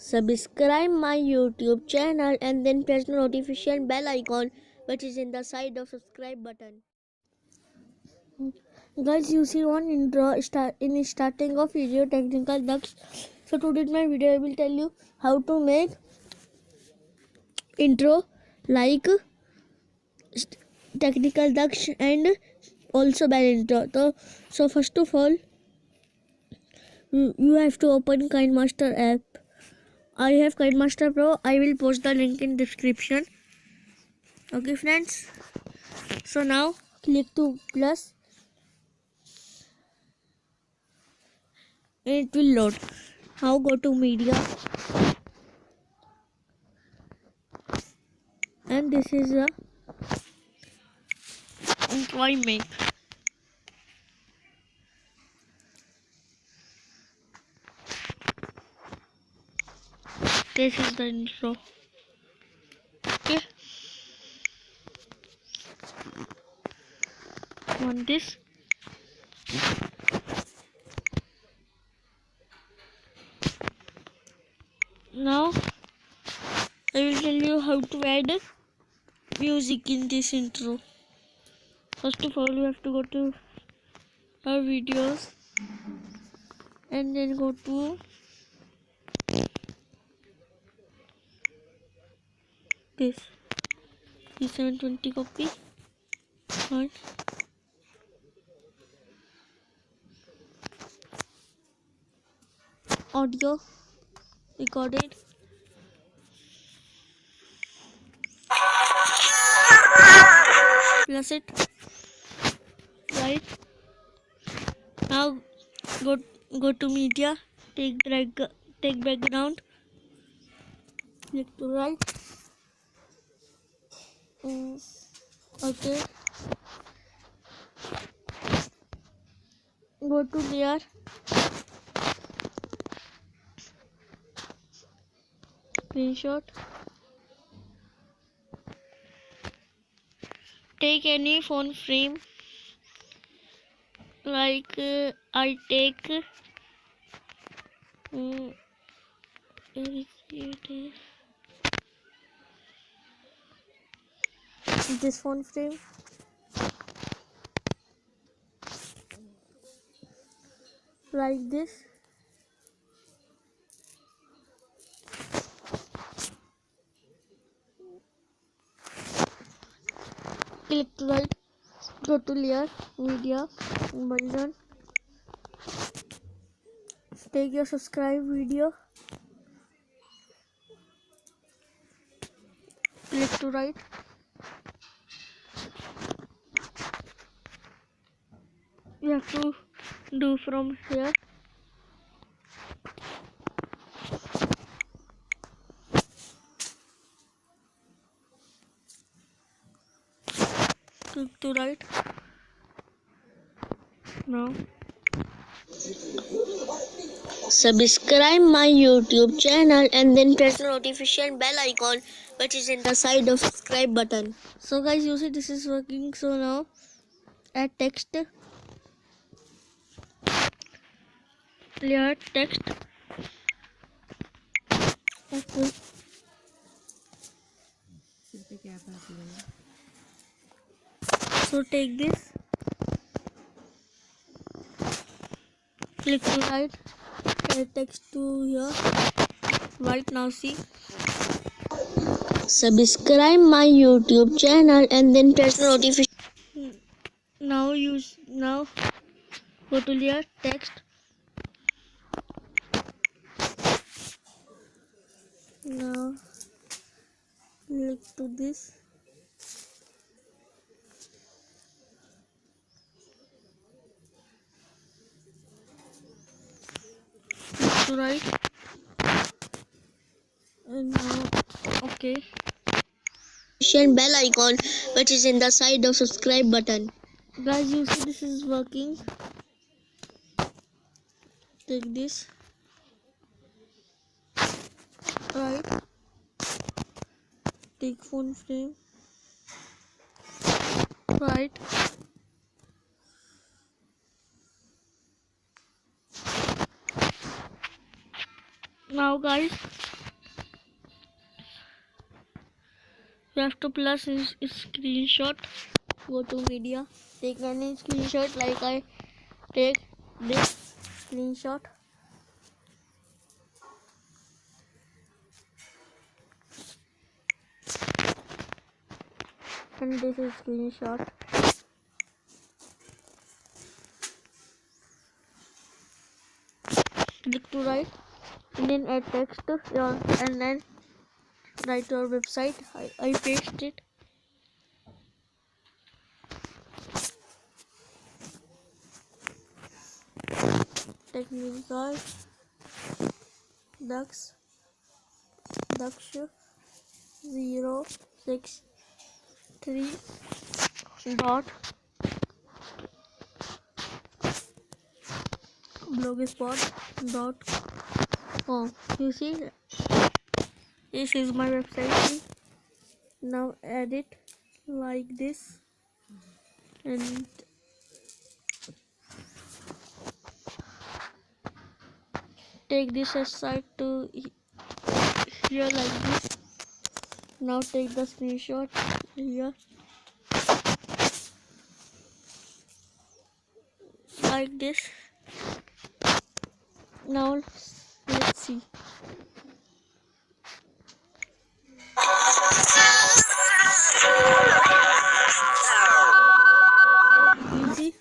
Subscribe my YouTube channel and then press the notification bell icon which is in the side of subscribe button. Guys, you see one intro in starting of video technical ducks. So today in my video I will tell you how to make intro like technical ducks and also bell intro. So first of all you have to open KineMaster app. I have KineMaster Pro. I will post the link in description. Okay friends. So now click to plus and it will load. Now go to media and this is a intro I make. This is the intro. Okay. On this. Now I will tell you how to add music in this intro. First of all, you have to go to our videos and then go to this 720 copy and audio recorded. Plus it. Right. Now go to media. Take background. Click to right. Okay. Go to layer. Screenshot. Take any phone frame. Like I take this phone frame. Like this. Click to right. Go to layer, media, button. Take your subscribe video. Click to right. You have to do from here. Click to right. Now subscribe my YouTube channel and then press the notification bell icon which is in the side of subscribe button. So guys, you see this is working. So now add text, layer text. Okay. So take this, click to right, add text to here. Right now see. Subscribe my YouTube channel and then press the notification. Now go to layer text. Now click to this. Click to right. And now okay. Bell icon which is in the side of subscribe button. Guys, you see this is working. Take this. Right. Take phone frame. Right. Now guys, You have to plus is screenshot. Go to media. Take any screenshot like I take this screenshot. And this is screenshot. Click to write and then add text and then write your website. I paste it. Technical Dux 063 dot blogspot.com. You see, this is my website. Now add it like this and take this aside to here like this. Now take the screenshot here like this. Now let's see. You see?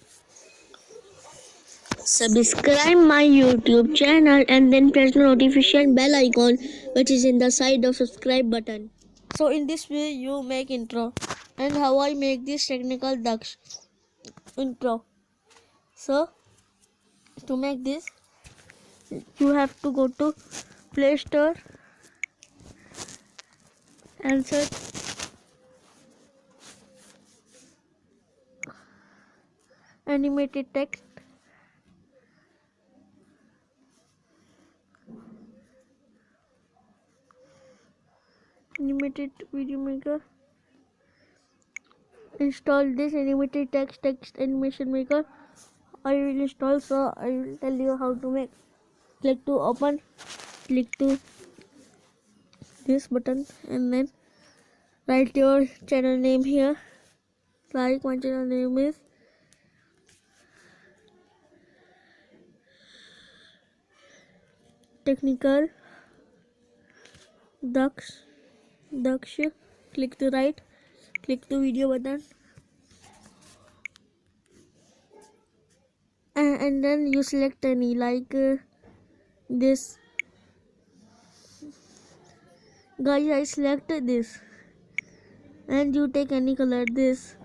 Subscribe my YouTube channel and then press the notification bell icon which is in the side of subscribe button. So in this way you make intro and how I make this technical Dux intro. So to make this you have to go to Play Store and search animated text. Animated video maker. Install this animated text animation maker. I will install, so I will tell you how to make. Click to open, click to this button and then write your channel name here. Like my channel name is Technical Dux. Click to write, click the video button and then you select any like this. Guys, I select this and you take any color, this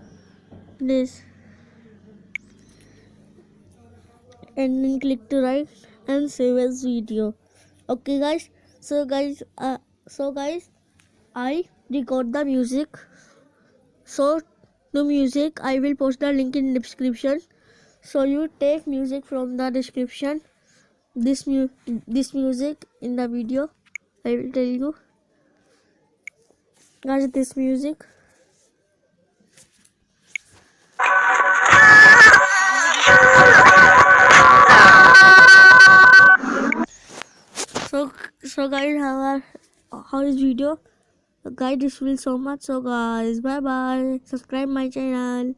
and then click to write and save as video. Okay guys, so guys I record the music, so the music I will post the link in description, so you take music from the description. This music in the video I will tell you guys, this music. So guys, how is video? Guys, this will so much. So guys, bye bye. Subscribe my channel.